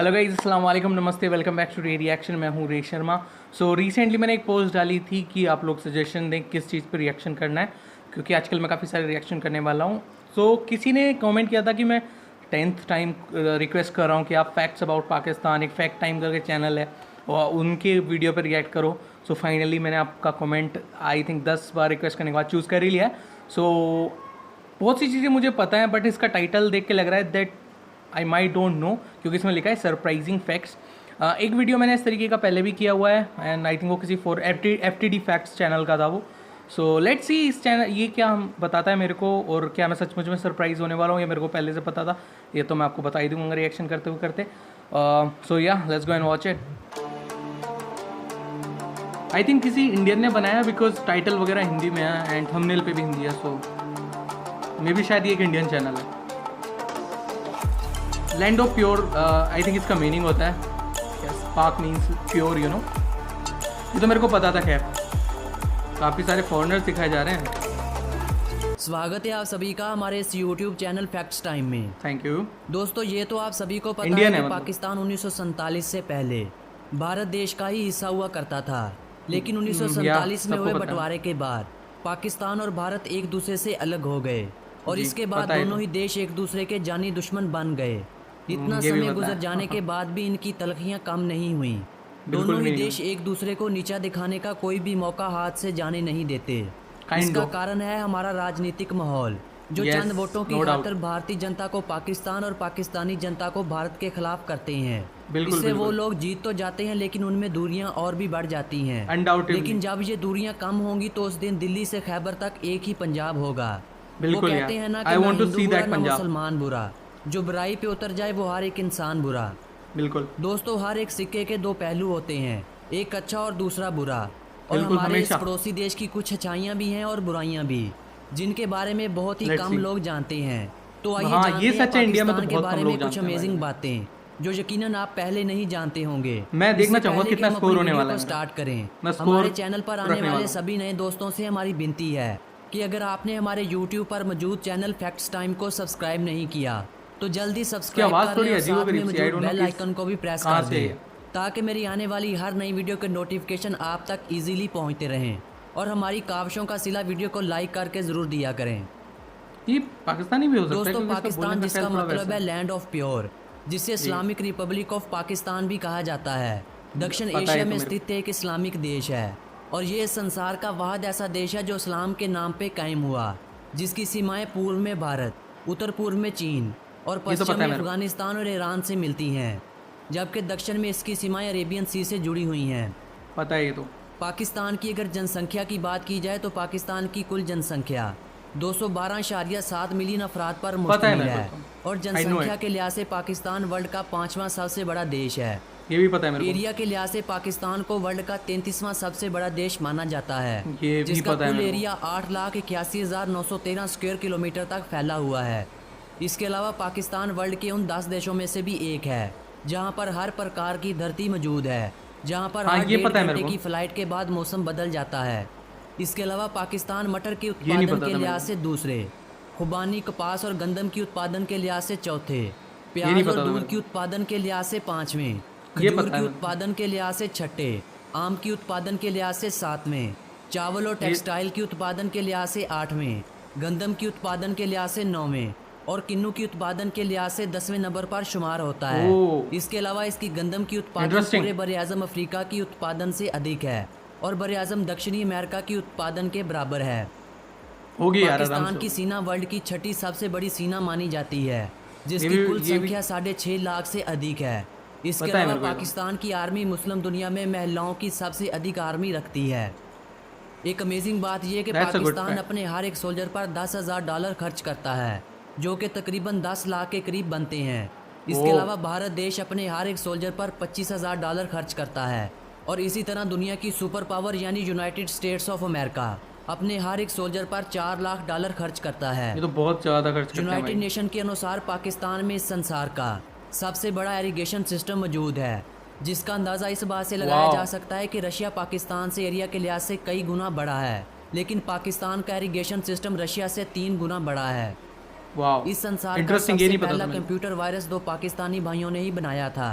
Hello guys, अस्सलाम वालेकुम, नमस्ते, वेलकम बैक टू रिएक्शन। मैं हूँ रे शर्मा। सो रिसेंटली मैंने एक पोस्ट डाली थी कि आप लोग सजेशन दें किस चीज़ पर रिएक्शन करना है, क्योंकि आजकल मैं काफ़ी सारे रिएक्शन करने वाला हूँ। सो किसी ने कमेंट किया था कि मैं 10th टाइम रिक्वेस्ट कर रहा हूँ कि आप फैक्ट्स अबाउट पाकिस्तान, एक फैक्ट टाइम करके चैनल है, और उनके वीडियो पर रिएक्ट करो। सो फाइनली मैंने आपका comment I think 10 bar request करने के बाद चूज़ कर ही लिया है। सो बहुत सी चीज़ें मुझे पता है, बट इसका टाइटल देख के लग रहा है that I my don't know, क्योंकि इसमें लिखा है सरप्राइजिंग फैक्ट्स। एक वीडियो मैंने इस तरीके का पहले भी किया हुआ है, एंड आई थिंक वो किसी FTD फैक्ट्स चैनल का था वो। सो लेट्स सी इस चैनल ये क्या हम बताता है मेरे को, और क्या मैं सचमुच में सरप्राइज होने वाला हूँ, ये मेरे को पहले से पता था। ये तो मैं आपको बता ही दूंगा रिएक्शन करते हुए करते। सो या let's go and watch it. I think किसी इंडियन ने बनाया, बिकॉज टाइटल वगैरह हिंदी में है एंड थंबनेल पे भी हिंदी है। सो मे भी शायद ये एक इंडियन चैनल है। Land of pure, I think इसका मीनिंग होता है spark means pure, you know. ये तो मेरे को पता था। खैर काफ़ी सारे फॉरेनर्स दिखाए जा रहे हैं। स्वागत है आप सभी का हमारे इस YouTube चैनल फैक्ट्स टाइम में। Thank you. दोस्तों ये तो आप सभी को पता है कि मतलब पाकिस्तान 1947 से पहले भारत देश का ही हिस्सा हुआ करता था, लेकिन 1947 में हुए बंटवारे के बाद पाकिस्तान और भारत एक दूसरे से अलग हो गए, और इसके बाद दोनों ही देश एक दूसरे के जानी दुश्मन बन गए। इतना समय गुजर जाने के बाद भी इनकी तलखियां कम नहीं हुई। दोनों ही देश एक दूसरे को नीचा दिखाने का कोई भी मौका हाथ से जाने नहीं देते। इसका कारण है हमारा राजनीतिक माहौल, जो चंद वोटों की खातिर भारतीय जनता को पाकिस्तान और पाकिस्तानी जनता को भारत के खिलाफ करते हैं। इससे वो लोग जीत तो जाते हैं, लेकिन उनमें दूरियां और भी बढ़ जाती हैं। लेकिन जब ये दूरियां कम होंगी तो उस दिन दिल्ली से खैबर तक एक ही पंजाब होगा। वो कहते हैं ना कि ना हिंदू बुरा ना मुसलमान बुरा, जो बुराई पे उतर जाए वो हर एक इंसान बुरा। बिल्कुल दोस्तों, हर एक सिक्के के दो पहलू होते हैं, एक अच्छा और दूसरा बुरा। और हमारे इस पड़ोसी देश की कुछ अच्छाइयाँ भी हैं और बुराइयां भी, जिनके बारे में बहुत ही कम लोग जानते हैं। तो आइए जानते हैं पाकिस्तान के बारे में कुछ अमेजिंग बातें जो यकीनन आप पहले नहीं जानते होंगे। मैं देखना चाहूंगा कितना स्कोर होने वाला है। स्टार्ट करें। हमारे चैनल पर आने वाले सभी नए दोस्तों से हमारी विनती है कि अगर आपने हमारे YouTube पर मौजूद चैनल फैक्ट्स टाइम को सब्सक्राइब नहीं किया तो जल्दी सब्सक्राइब कर लें और साथ में मौजूद बेल आइकन को भी प्रेस कर दें, ताकि मेरी आने वाली हर नई वीडियो के नोटिफिकेशन आप तक इजीली पहुंचते रहें। और हमारी काविशों का सिला वीडियो को लाइक करके जरूर दिया करें। ये पाकिस्तानी भी हो सकता है। दोस्तों, पाकिस्तान जिसका मतलब है लैंड ऑफ प्योर, जिसे इस्लामिक रिपब्लिक ऑफ पाकिस्तान भी कहा जाता है, दक्षिण एशिया में स्थित एक इस्लामिक देश है, और ये संसार का वाहिद ऐसा देश है जो इस्लाम के नाम पे कायम हुआ, जिसकी सीमाएं पूर्व में भारत, उत्तर पूर्व में चीन और पश्चिम में अफगानिस्तान और ईरान से मिलती हैं, जबकि दक्षिण में इसकी सीमाएं अरेबियन सी से जुड़ी हुई हैं। पता है ये तो। पाकिस्तान की अगर जनसंख्या की बात की जाए तो पाकिस्तान की कुल जनसंख्या 212.7 मिलियन अफराद पर मुश्तमिल है, और जनसंख्या के लिहाज से पाकिस्तान वर्ल्ड का 5वां सबसे बड़ा देश है। ये भी पता है मेरे को। एरिया के लिहाज से पाकिस्तान को वर्ल्ड का 33वां सबसे बड़ा देश माना जाता है, ये भी जिसका पता कुल है एरिया 8,81,913 स्क्वायर किलोमीटर तक फैला हुआ है। इसके अलावा पाकिस्तान वर्ल्ड के उन 10 देशों में से भी एक है जहां पर हर प्रकार की धरती मौजूद है, जहां पर हर 1.5 घंटे की फ्लाइट के बाद मौसम बदल जाता है। इसके अलावा पाकिस्तान मटर के उत्पादन के लिहाज से दूसरे, खुबानी, कपास और गंदम की उत्पादन के लिहाज से चौथे, प्याज और दूध की उत्पादन के लिहाज से 5वें, खजूर की उत्पादन के लिहाज से 6ठे, आम की उत्पादन के लिहाज से 7वें, चावल और टेक्सटाइल की उत्पादन के लिहाज से 8वें, गंदम की उत्पादन के लिहाज से 9वें, और किन्नू की उत्पादन के लिहाज से 10वें नंबर पर शुमार होता है। इसके अलावा इसकी गंदम की उत्पादन पूरे बर-ए-आज़म अफ्रीका की उत्पादन से अधिक है, और बर-ए-आज़म दक्षिणी अमेरिका की उत्पादन के बराबर है। पाकिस्तान की सीना वर्ल्ड की 6ठी सबसे बड़ी सीना मानी जाती है, जिसकी कुल संख्या 6.5 लाख से अधिक है। इसके अलावा पाकिस्तान की आर्मी मुस्लिम दुनिया में महिलाओं की सबसे अधिक आर्मी रखती है। एक अमेजिंग बात यह कि पाकिस्तान अपने हर एक सोल्जर पर $10,000 खर्च करता है, जो कि तकरीबन 10 लाख के करीब बनते हैं। इसके अलावा भारत देश अपने हर एक सोल्जर पर $25,000 खर्च करता है, और इसी तरह दुनिया की सुपर पावर यानी यूनाइटेड स्टेट्स ऑफ अमेरिका अपने हर एक सोल्जर पर $4 लाख खर्च करता है। ये तो बहुत ज़्यादा खर्च करता है। यूनाइटेड नेशन के अनुसार पाकिस्तान में इस संसार का सबसे बड़ा इरिगेशन सिस्टम मौजूद है, जिसका अंदाज़ा इस बात से लगाया जा सकता है कि रशिया पाकिस्तान से एरिया के लिहाज से कई गुना बड़ा है, लेकिन पाकिस्तान का इरिगेशन सिस्टम रशिया से 3 गुना बड़ा है। इस संसार का सबसे पहला कंप्यूटर वायरस 2 पाकिस्तानी भाइयों ने ही बनाया था।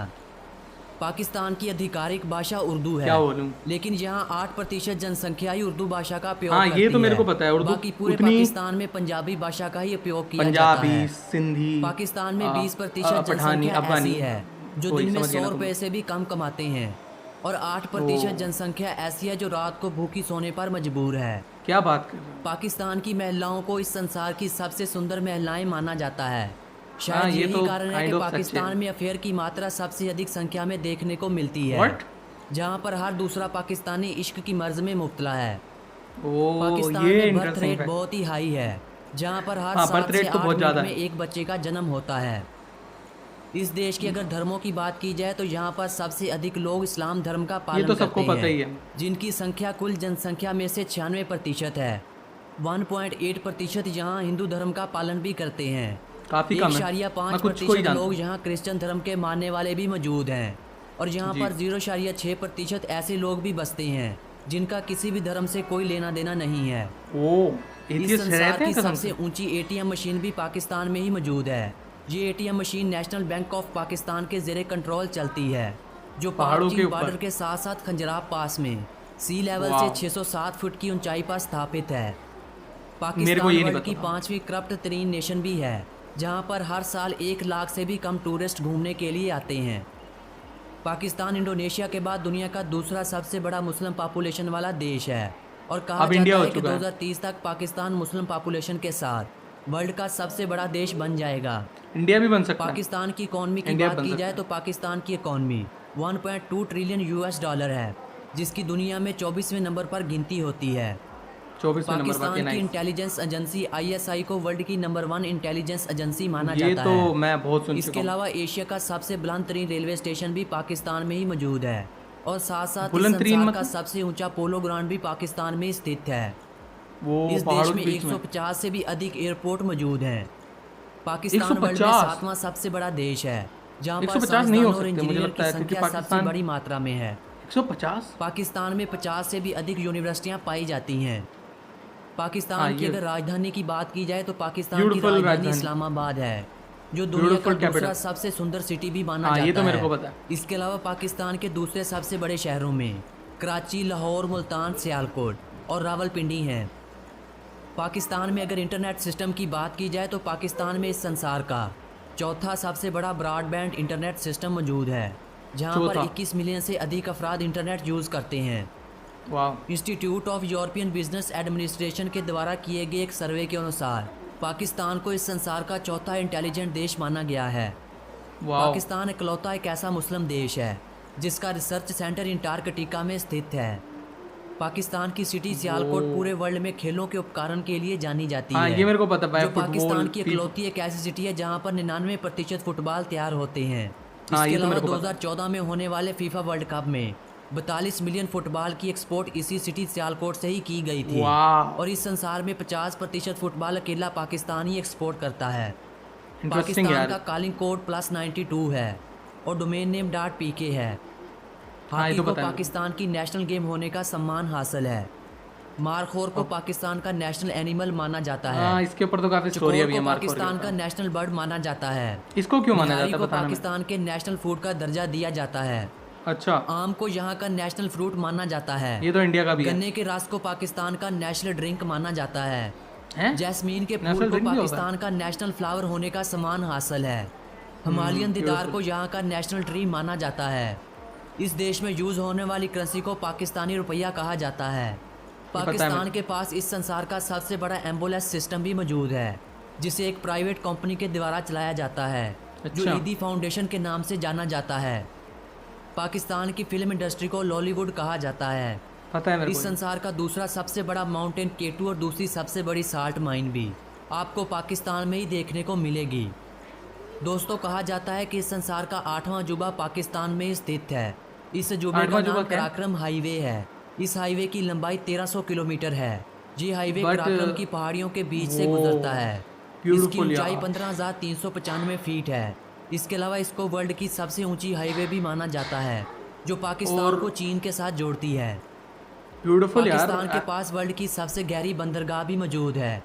पाकिस्तान की आधिकारिक भाषा उर्दू है, क्या बोलूं। लेकिन यहाँ 8% जनसंख्या ही उर्दू भाषा का उपयोग हाँ, करती ये तो मेरे है। को पता है, उर्दू बाकी पूरे उतनी पाकिस्तान में पंजाबी भाषा का ही उपयोग किया जाता पंजाबी, है। सिंधी, पाकिस्तान में 20% पठानी, जनसंख्या अफगानी, ऐसी है जो वही दिन में समझ गया 100 ना तुम। रुपए से भी कम कमाते हैं, और 8% जनसंख्या ऐसी है जो रात को भूखी सोने पर मजबूर है। क्या बात कर रहे हो। पाकिस्तान की महिलाओं को इस संसार की सबसे सुंदर महिलाएं माना जाता है। हाँ, शायद ये यही तो कारण है कि kind of सच है। पाकिस्तान में अफेयर की मात्रा सबसे अधिक संख्या में देखने को मिलती है। What? जहां पर हर दूसरा पाकिस्तानी इश्क की मर्ज में मुब्तला है। ओ, पाकिस्तान ये में बर्थ इंटरेस्टिंग रेट फैक्ट। बहुत ही हाई है, जहां पर हर हाँ, 7 बर्थ से रेट तो 8 बहुत मिनट ज़्यादा में है। एक बच्चे का जन्म होता है। इस देश की अगर धर्मों की बात की जाए तो यहाँ पर सबसे अधिक लोग इस्लाम धर्म का ये पालन तो करते सबको हैं, पता ही है। जिनकी संख्या कुल जनसंख्या में से 96% है। 1.8% यहाँ हिंदू धर्म का पालन भी करते हैं। काफी कम है। मैं कुछ को ही 1.5% जानता लोग हूँ। यहाँ क्रिश्चियन धर्म के मानने वाले भी मौजूद हैं, और यहाँ जी। पर 0.6% ऐसे लोग भी बसते हैं जिनका किसी भी धर्म से कोई लेना देना नहीं है। ओ, इस एथियस्ट संसार रहते की हैं कसम सबसे से। ऊंची एटीएम मशीन भी पाकिस्तान में ही मौजूद है। ये ATM machine national bank of Pakistan के ज़ेरे कंट्रोल चलती है, जो पहाड़ों पाक के चीन ऊपर। बॉर्डर के साथ साथ खंजराब पास में सी लेवल वाह। से 607 फुट की ऊंचाई पर स्थापित है। मेरे को पाकिस्तान ये नहीं वर्ल्ड की पता था। 5वीं करप्ट तरीन नेशन भी है, जहां पर हर साल 1 लाख से भी कम टूरिस्ट घूमने के लिए आते हैं। पाकिस्तान इंडोनेशिया के बाद दुनिया का दूसरा सबसे बड़ा मुस्लिम पॉपुलेशन वाला देश है, और कहा अब इंडिया जाता हो है कि चुका है। 2030 तक पाकिस्तान मुस्लिम पॉपुलेशन के साथ वर्ल्ड का सबसे बड़ा देश बन जाएगा। इंडिया भी बन सकता है। पाकिस्तान की इकॉनमी की इंडिया बात बन की सकता जाए है। तो पाकिस्तान की इकॉनमी 1.2 ट्रिलियन यूएस डॉलर है, जिसकी दुनिया में 24वें नंबर पर गिनती होती है। 24वें नंबर पर। पाकिस्तान की नाइस। इंटेलिजेंस एजेंसी आईएसआई को वर्ल्ड की नंबर 1 इंटेलिजेंस एजेंसी माना ये जाता तो है। मैं बहुत सुन इसके चुका हूँ। अलावा एशिया का सबसे बुलंद तरीन रेलवे स्टेशन भी पाकिस्तान में ही मौजूद है, और साथ साथ इस बुलंद तरीन संसार का मतलब? सबसे ऊंचा पोलो ग्राउंड भी पाकिस्तान में स्थित है। वो इस देश पहाड़ों में के बीच में। 150 से भी अधिक एयरपोर्ट मौजूद हैं। पाकिस्तान वर्ल्ड में 150? 7वां सबसे बड़ा देश है, जहां पर 150 नहीं हो साइंसदानों और सकते, मुझे इंजीनियर लगता की है, क्योंकि संख्या सबसे पाकिस्तान बड़ी मात्रा में है। 150? पाकिस्तान में 50 से भी अधिक यूनिवर्सिटियां पाई जाती हैं। पाकिस्तान हाँ, की ये अगर राजधानी की बात की जाए तो पाकिस्तान की Beautiful राजधानी राजधानी। इस्लामाबाद है, जो दुनिया का Beautiful दूसरा capital। सबसे सुंदर सिटी भी माना हाँ, जाता ये है। तो मेरे को पता है। इसके अलावा पाकिस्तान के दूसरे सबसे बड़े शहरों में कराची, लाहौर, मुल्तान, सियालकोट और रावलपिंडी हैं। पाकिस्तान में अगर इंटरनेट सिस्टम की बात की जाए तो पाकिस्तान में इस संसार का चौथा सबसे बड़ा ब्रॉडबैंड इंटरनेट सिस्टम मौजूद है, जहां पर चौथा। 21 मिलियन से अधिक अफराद इंटरनेट यूज़ करते हैं। वाह। Institute of European business administration के द्वारा किए गए एक सर्वे के अनुसार पाकिस्तान को इस संसार का चौथा इंटेलिजेंट देश माना गया है। वाह। पाकिस्तान इकलौता एक ऐसा मुस्लिम देश है जिसका रिसर्च सेंटर अंटार्कटिका में स्थित है। पाकिस्तान की सिटी सियालकोट पूरे वर्ल्ड में खेलों के उपकरण के लिए जानी जाती हाँ, है। ये मेरे को पता है। जो पाकिस्तान फुटबॉल, की इकलौती एक ऐसी सिटी है जहां पर 99% फुटबॉल तैयार होते हैं। हाँ, इसके ये तो अलावा मेरे को पता। 2014 में होने वाले फीफा वर्ल्ड कप में 42 मिलियन फुटबॉल की एक्सपोर्ट इसी सिटी सियालकोट से ही की गई थी। वाह। और इस संसार में 50% फुटबॉल अकेला पाकिस्तान ही एक्सपोर्ट करता है। इंटरेस्टिंग पाकिस्तान यार। का कॉलिंग कोड +92 है और डोमेन नेम .pk है। हाँ, ये हॉकी तो को पता है। पाकिस्तान की नेशनल गेम होने का सम्मान हासिल है। मारखोर को पाकिस्तान का नेशनल एनिमल माना जाता है। हाँ, इसके ऊपर तो काफी स्टोरी चकोर भी को है। मार्को पाकिस्तान का के ऊपर। नेशनल बर्ड माना जाता है। इसको क्यों माना निहारी जाता है, को बताना मेरे पाकिस्तान के नेशनल फूड का दर्जा दिया जाता है। को। अच्छा, आम को यहाँ का नेशनल फ्रूट माना जाता है। ये तो इंडिया का भी है। गन्ने के रस को पाकिस्तान का नेशनल ड्रिंक माना जाता है। हैं? जैस्मीन के नेशनल फूल को ड्रिंक भी होता है? पाकिस्तान का नेशनल फ्लावर होने का सम्मान हासिल है। हिमालयन दिदार को यहाँ का नेशनल ट्री माना जाता है। इस देश में यूज होने वाली करेंसी को पाकिस्तानी रुपया कहा जाता है। पाकिस्तान के पास इस संसार का सबसे बड़ा एम्बुलेंस सिस्टम भी मौजूद है, जिसे एक प्राइवेट कंपनी के द्वारा चलाया जाता है, जो अच्छा। ईदी फाउंडेशन के नाम से जाना जाता है। पाकिस्तान की फिल्म इंडस्ट्री को लॉलीवुड कहा जाता है। पता है मेरे इस को। संसार का दूसरा सबसे बड़ा माउंटेन K2 और दूसरी सबसे बड़ी साल्ट माइन भी आपको पाकिस्तान में ही देखने को मिलेगी। दोस्तों, कहा जाता है कि इस संसार का 8वां अजूबा पाकिस्तान में स्थित है। इस अजूबे का 8वां अजूबा नाम क्या है? कराक्रम हाईवे है। इस हाईवे की लंबाई 1300 किलोमीटर है। ये हाईवे But, कराक्रम की पहाड़ियों के बीच से वो गुजरता है। इसकी beautiful ऊंचाई यार। 15,395 फीट है। इसके अलावा इसको वर्ल्ड की सबसे ऊंची हाईवे भी माना जाता है, जो पाकिस्तान और- को चीन के साथ जोड़ती है। ब्यूटीफुल यार। पाकिस्तान के पास वर्ल्ड की सबसे गहरी बंदरगाह भी मौजूद है।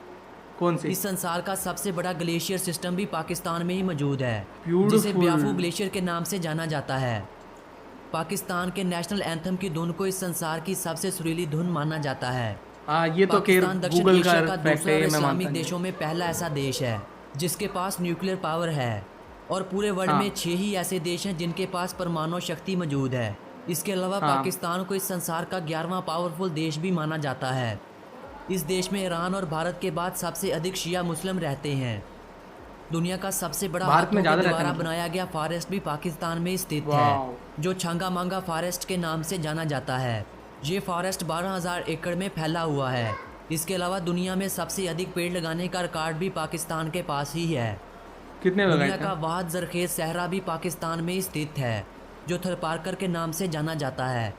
कौन सी? इस संसार का सबसे बड़ा ग्लेशियर सिस्टम भी पाकिस्तान में ही मौजूद है, Beautiful। जिसे ब्याफू ग्लेशियर के नाम से जाना जाता है। पाकिस्तान के नेशनल एंथम की धुन को इस संसार की सबसे सुरीली धुन माना जाता है। हाँ, ये तो खैर पाकिस्तान दक्षिण गूगल एशिया का का फैक्ट दूसरा है, और ये मैं इस्लामिक मानता नहीं। देशों में पहला ऐसा देश है जिसके पास न्यूक्लियर पावर है, और पूरे वर्ल्ड हाँ में 6 ही ऐसे देश हैं जिनके पास परमाणु शक्ति मौजूद है। इसके अलावा हाँ पाकिस्तान को इस संसार का 11वां पावरफुल देश भी माना जाता है। इस देश में ईरान और भारत के बाद सबसे अधिक शिया मुस्लिम रहते हैं। दुनिया का सबसे बड़ा भारत में हाथों के ज़्यादा रहते द्वारा हैं मतलब। बनाया गया फॉरेस्ट भी पाकिस्तान में स्थित है, वाह। जो छंगा मांगा फॉरेस्ट के नाम से जाना जाता है। ये फॉरेस्ट 12,000 एकड़ में फैला हुआ है। इसके अलावा दुनिया में सबसे अधिक पेड़ लगाने का रिकॉर्ड भी पाकिस्तान के पास ही है। कितने लगाए दुनिया थे? का वाहद जरखेज सहरा भी पाकिस्तान में स्थित है, जो थरपारकर के नाम से जाना जाता है।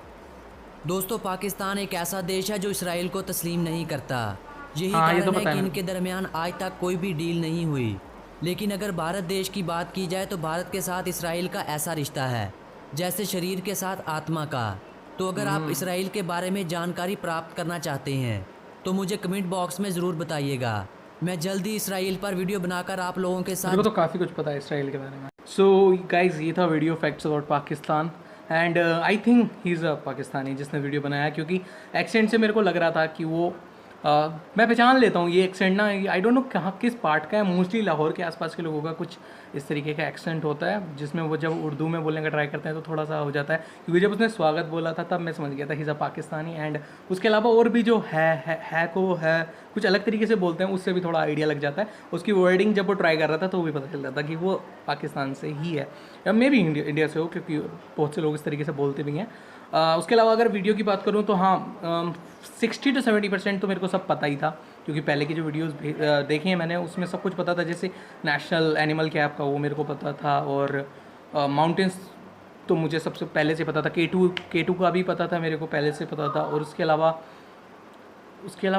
दोस्तों, पाकिस्तान एक ऐसा देश है जो इसराइल को तस्लीम नहीं करता। यही हाँ, ये तो कारण है पता कि है इनके दरमियान आज तक कोई भी डील नहीं हुई। लेकिन अगर भारत देश की बात की जाए तो भारत के साथ इसराइल का ऐसा रिश्ता है जैसे शरीर के साथ आत्मा का। तो अगर आप इसराइल के बारे में जानकारी प्राप्त करना चाहते हैं तो मुझे कमेंट बॉक्स में ज़रूर बताइएगा। मैं जल्दी इसराइल पर वीडियो बनाकर आप लोगों के मेरे साथ को तो काफ़ी कुछ पता है इसराइल के बारे में। सो गाइज, ये था video facts about Pakistan, and I think he is a Pakistani जिसने वीडियो बनाया, क्योंकि एक्सेंट से मेरे को लग रहा था कि वो मैं पहचान लेता हूँ ये एक्सेंट ना। आई डोंट नो कहाँ किस पार्ट का है, मोस्टली लाहौर के आसपास के लोगों का कुछ इस तरीके का एक्सेंट होता है, जिसमें वो जब उर्दू में बोलने का ट्राई करते हैं तो थोड़ा सा हो जाता है। क्योंकि जब उसने स्वागत बोला था तब मैं समझ गया था he is a Pakistani. And उसके अलावा और भी जो है को है कुछ अलग तरीके से बोलते हैं, उससे भी थोड़ा आइडिया लग जाता है। उसकी वर्डिंग जब वो ट्राई कर रहा था तो वो भी पता चल जाता कि वो पाकिस्तान से ही है, या मे बी इंडिया से हो, क्योंकि बहुत से लोग इस तरीके से बोलते भी हैं। उसके अलावा अगर वीडियो की बात करूँ तो हाँ, 60 to 70% तो मेरे को सब पता ही था, क्योंकि पहले की जो वीडियोस देखी हैं मैंने उसमें सब कुछ पता था। जैसे नेशनल एनिमल क्या आपका वो मेरे को पता था, और माउंटेन्स तो मुझे सबसे पहले से पता था। K2 का भी पता था, मेरे को पहले से पता था। और उसके अलावा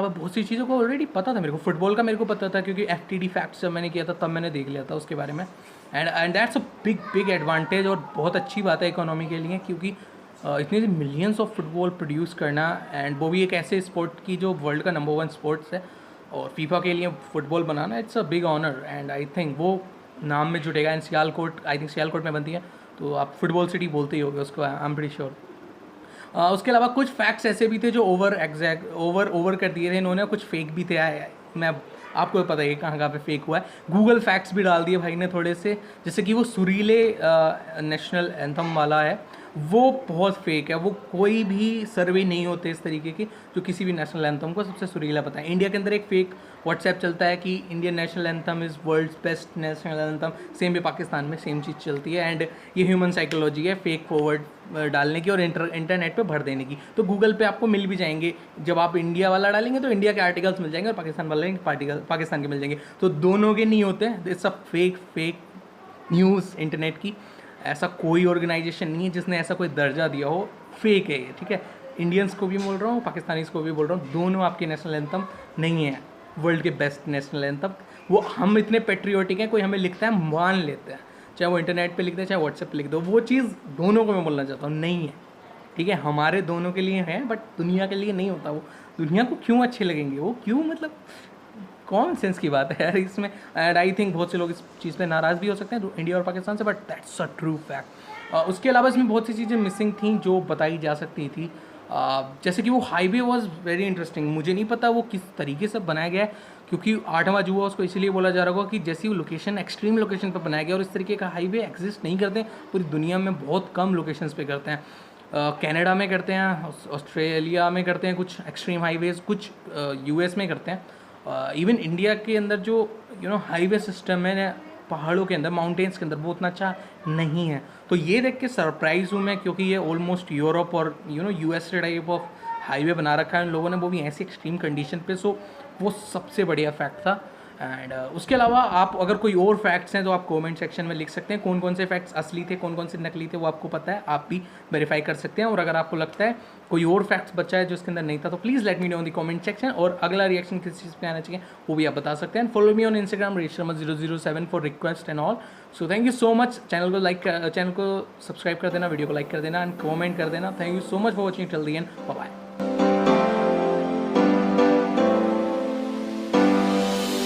बहुत सी चीज़ों को ऑलरेडी पता था मेरे को। फुटबॉल का मेरे को पता था, क्योंकि FTD फैक्ट्स जब मैंने किया था तब मैंने देख लिया था उसके बारे में। And that's a big advantage, और बहुत अच्छी बात है इकोनॉमी के लिए, क्योंकि इतने मिलियंस ऑफ फुटबॉल प्रोड्यूस करना, एंड वो भी एक ऐसे स्पोर्ट की जो वर्ल्ड का नंबर 1 स्पोर्ट्स है, और फीफा के लिए फुटबॉल बनाना, it's a big honour. And I think वो नाम में जुटेगा। And Sialkot, I think Sialkot में बनती है, तो आप फुटबॉल सिटी बोलते ही होगे उसको, आई एम प्रीटी श्योर। उसके अलावा कुछ फैक्ट्स ऐसे भी थे जो ओवर कर दिए थे इन्होंने, कुछ फेक भी थे। मैं आपको पता है कहाँ पे फेक हुआ है। गूगल फैक्ट्स भी डाल दिए भाई ने थोड़े से, जैसे कि वो सुरीले नेशनल एंथम वाला है, वो बहुत फेक है। वो कोई भी सर्वे नहीं होते इस तरीके के जो किसी भी नेशनल एंथम को सबसे सुरीला बताएं। इंडिया के अंदर एक फेक व्हाट्सएप चलता है कि Indian national anthem is world's best national anthem, same भी पाकिस्तान में सेम चीज़ चलती है। एंड ये ह्यूमन साइकोलॉजी है फेक फॉरवर्ड डालने की और इंटरनेट पे भर देने की। तो गूगल पे आपको मिल भी जाएंगे, जब आप इंडिया वाला डालेंगे तो इंडिया के आर्टिकल्स मिल जाएंगे, और पाकिस्तान वाले पाकिस्तान के मिल जाएंगे। तो दोनों के नहीं होते, it's a fake news internet की। ऐसा कोई ऑर्गेनाइजेशन नहीं है जिसने ऐसा कोई दर्जा दिया हो, फेक है ये, ठीक है। इंडियंस को भी बोल रहा हूँ, पाकिस्तानीज़ को भी बोल रहा हूँ, दोनों आपके नेशनल एंथम नहीं है वर्ल्ड के बेस्ट नेशनल एंथम। वो हम इतने पेट्रियोटिक हैं, कोई हमें लिखता है मान लेते हैं, चाहे वो इंटरनेट पे लिखते हैं चाहे व्हाट्सएप पे लिख दो। वो चीज़ दोनों को मैं बोलना चाहता हूँ नहीं है, ठीक है। हमारे दोनों के लिए है, बट दुनिया के लिए नहीं होता। वो दुनिया को क्यों अच्छे लगेंगे, वो क्यों, मतलब कॉमन सेंस की बात है यार इसमें। एंड आई थिंक बहुत से लोग इस चीज़ पे नाराज़ भी हो सकते हैं इंडिया और पाकिस्तान से, but that's a true fact. उसके अलावा इसमें बहुत सी चीज़ें मिसिंग थी जो बताई जा सकती थी। जैसे कि वो हाईवे वॉज वेरी इंटरेस्टिंग। मुझे नहीं पता वो किस तरीके से बनाया गया है, क्योंकि 8वां जुआ उसको इसीलिए बोला जा रहा होगा कि जैसी वो लोकेशन एक्सट्रीम लोकेशन पर बनाया गया, और इस तरीके का हाईवे एग्जिस्ट नहीं करते पूरी दुनिया में, बहुत कम लोकेशंस पे करते हैं। कनाडा में करते हैं, ऑस्ट्रेलिया में करते हैं कुछ एक्सट्रीम हाईवेज़, कुछ US में करते हैं। इवन इंडिया के अंदर जो हाईवे सिस्टम है पहाड़ों के अंदर, माउंटेन्स के अंदर, वो उतना अच्छा नहीं है। तो ये देख के सरप्राइज हूँ मैं, क्योंकि ये ऑलमोस्ट यूरोप और US टाइप ऑफ हाईवे बना रखा है इन लोगों ने, वो भी ऐसी एक्सट्रीम कंडीशन पे। सो वो सबसे बढ़िया फैक्ट था। एंड उसके अलावा आप अगर कोई और फैक्ट्स हैं तो आप कमेंट सेक्शन में लिख सकते हैं। कौन कौन से फैक्ट्स असली थे, कौन कौन से नकली थे, वो आपको पता है, आप भी वेरीफाई कर सकते हैं। और अगर आपको लगता है कोई और फैक्ट्स बचा है जो इसके अंदर नहीं था, तो please let me know in the comment section. और अगला रिएक्शन किस चीज़ पे आना चाहिए वो भी आप बता सकते हैं। Follow me on Instagram reshama007 for request and all. So thank you so much. Channel को सब्सक्राइब कर देना, वीडियो को लाइक कर देना एंड कमेंट कर देना। Thank you so much for watching till the end. Bye bye.